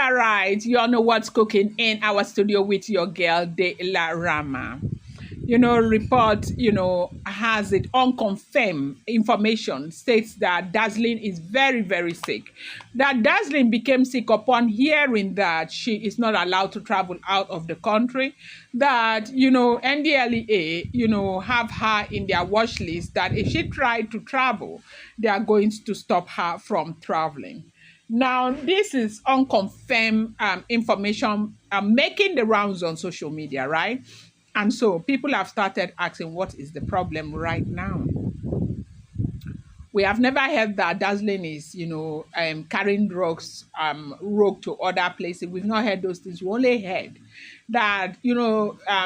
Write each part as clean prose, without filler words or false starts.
All right, you all know what's cooking in our studio with your girl De La Rama. Report, has it unconfirmed information states that Dazzling is very, very sick. That Dazzling became sick upon hearing that she is not allowed to travel out of the country. That, NDLEA, have her in their watch list that if she tried to travel, they are going to stop her from traveling. Now, this is unconfirmed information making the rounds on social media, right? And so people have started asking, what is the problem right now? We have never heard that Dazzling is, carrying drugs, rogue to other places. We've not heard those things. We only heard that,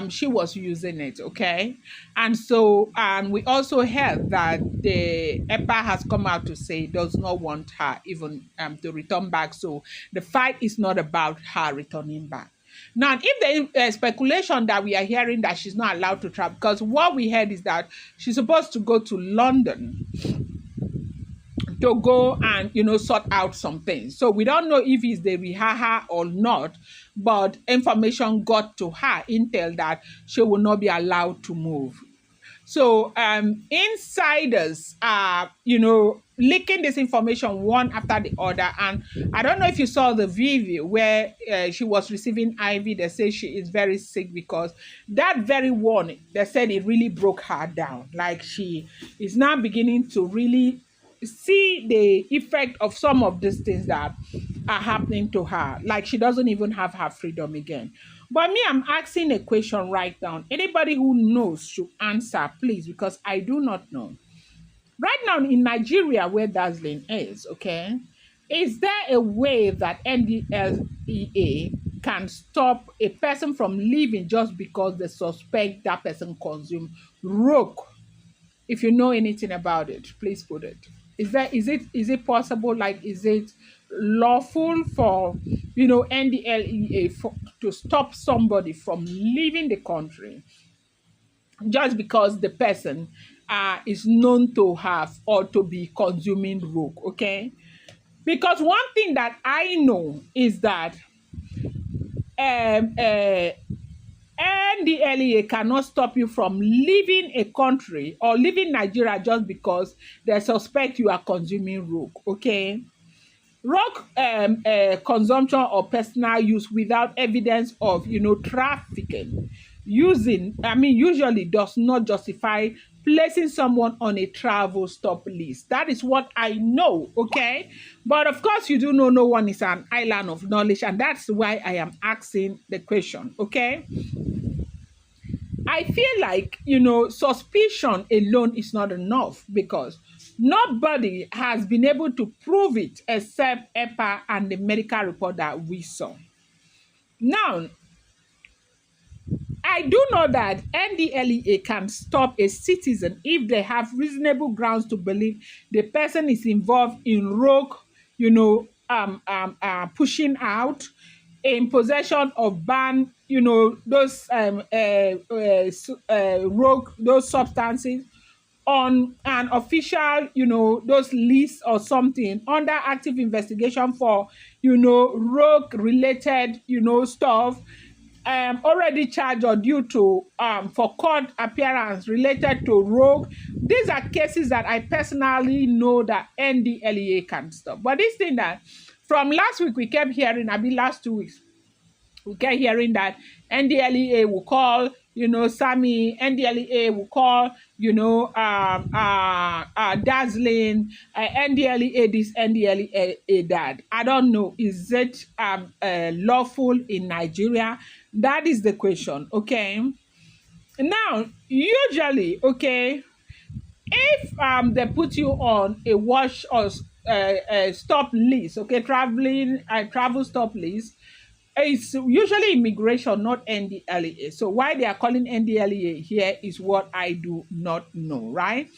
she was using it, okay? And so, and we also heard that the EPA has come out to say it does not want her even to return back. So the fight is not about her returning back. Now, if the speculation that we are hearing that she's not allowed to travel, because what we heard is that she's supposed to go to London to go and sort out some things. So we don't know if it's the Rihaha or not, but information got to her, intel that she will not be allowed to move. So insiders are, leaking this information one after the other. And I don't know if you saw the video where she was receiving IV. They say she is very sick because that very warning, they said it really broke her down. Like she is now beginning to really see the effect of some of these things that are happening to her. Like she doesn't even have her freedom again. But me, I'm asking a question right now. Anybody who knows should answer, please, because I do not know. Right now in Nigeria, where Dazzling is, okay, is there a way that NDLEA can stop a person from leaving just because they suspect that person consumed roke? If you know anything about it, please put it. Is it possible? Like, is it lawful for NDLEA to stop somebody from leaving the country just because the person is known to have or to be consuming rogue? Okay, because one thing that I know is that NDLEA cannot stop you from leaving a country or leaving Nigeria just because they suspect you are consuming rogue, okay? Rogue consumption or personal use without evidence of, trafficking, usually does not justify placing someone on a travel stop list. That is what I know, okay? But of course, you do know no one is an island of knowledge, and that's why I am asking the question, okay? I feel like, suspicion alone is not enough because nobody has been able to prove it except EPA and the medical report that we saw. Now, I do know that NDLEA can stop a citizen if they have reasonable grounds to believe the person is involved in rogue, pushing out, in possession of banned, those rogue, those substances on an official, those lists or something under active investigation for, rogue related, stuff, already charged or due to for court appearance related to rogue. These are cases that I personally know that NDLEA can stop. But this thing that from last week we kept hearing, last 2 weeks, we kept hearing that NDLEA will call, Sammy, NDLEA will call, Dazzling, NDLEA this, NDLEA that. I don't know. Is it lawful in Nigeria? That is the question, okay? Now, usually, okay, if they put you on a watch or stop list, okay, travel stop list, it's usually immigration, not NDLEA. So why they are calling NDLEA here is what I do not know, right?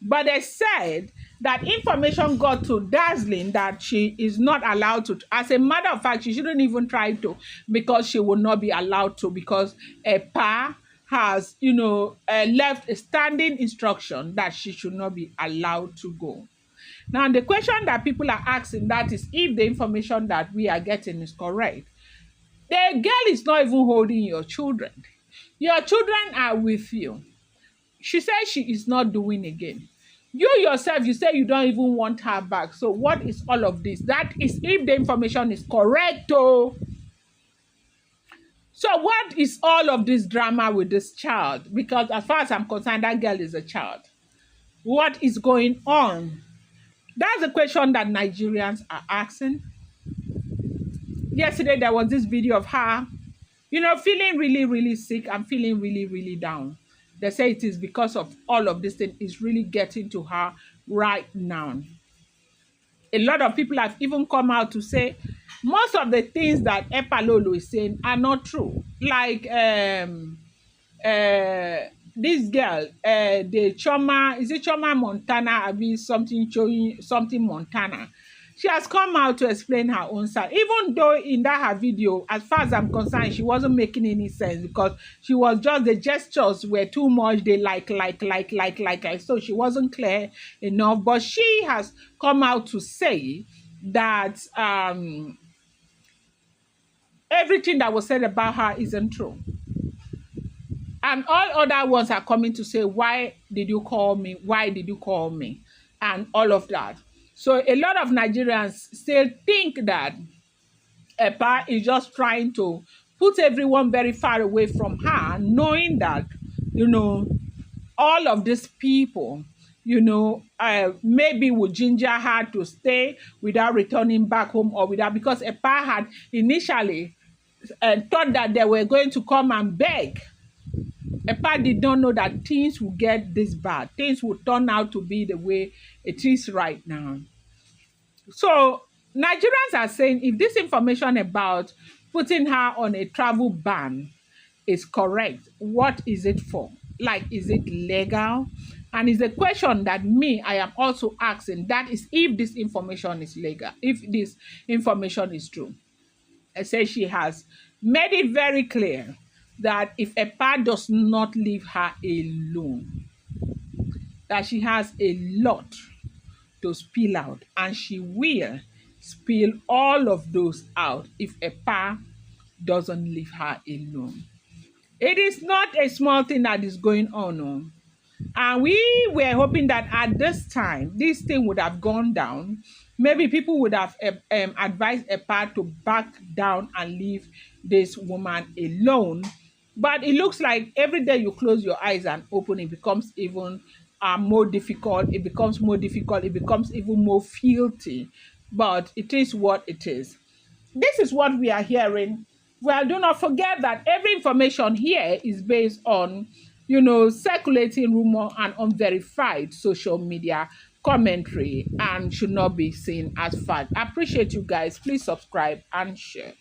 But they said that information got to Dazzling that she is not allowed to. As a matter of fact, she shouldn't even try to because she will not be allowed to because EPA has, left a standing instruction that she should not be allowed to go. Now, the question that people are asking that is if the information that we are getting is correct. The girl is not even holding your children. Your children are with you. She says she is not doing again. You yourself, you say you don't even want her back. So what is all of this? That is if the information is correct. Oh. So what is all of this drama with this child? Because as far as I'm concerned, that girl is a child. What is going on? That's the question that Nigerians are asking. Yesterday, there was this video of her, feeling really, really sick and feeling really, really down. They say it is because of all of this thing is really getting to her right now. A lot of people have even come out to say most of the things that Epalolo is saying are not true. Like this girl, the Choma, is it Choma Montana? I mean something showing something Montana. She has come out to explain her own side. Even though in that her video, as far as I'm concerned, she wasn't making any sense because she was just, the gestures were too much. They like. So she wasn't clear enough. But she has come out to say that everything that was said about her isn't true. And all other ones are coming to say, why did you call me? Why did you call me? And all of that. So a lot of Nigerians still think that Epa is just trying to put everyone very far away from her, knowing that, all of these people, maybe would ginger her to stay without returning back home or without, because Epa had initially thought that they were going to come and beg. Epa did not know that things would get this bad. Things would turn out to be the way it is right now. So Nigerians are saying if this information about putting her on a travel ban is correct, what is it for? Like, is it legal? And it's a question that I am also asking. That is if this information is legal, if this information is true. I say she has made it very clear that if Epa does not leave her alone, that she has a lot to spill out, and she will spill all of those out if Epa doesn't leave her alone. It is not a small thing that is going on. And we were hoping that at this time, this thing would have gone down. Maybe people would have advised Epa to back down and leave this woman alone. But it looks like every day you close your eyes and open, it becomes even more difficult. It becomes more difficult. It becomes even more filthy. But it is what it is. This is what we are hearing. Well, do not forget that every information here is based on, circulating rumor and unverified social media commentary and should not be seen as fact. I appreciate you guys. Please subscribe and share.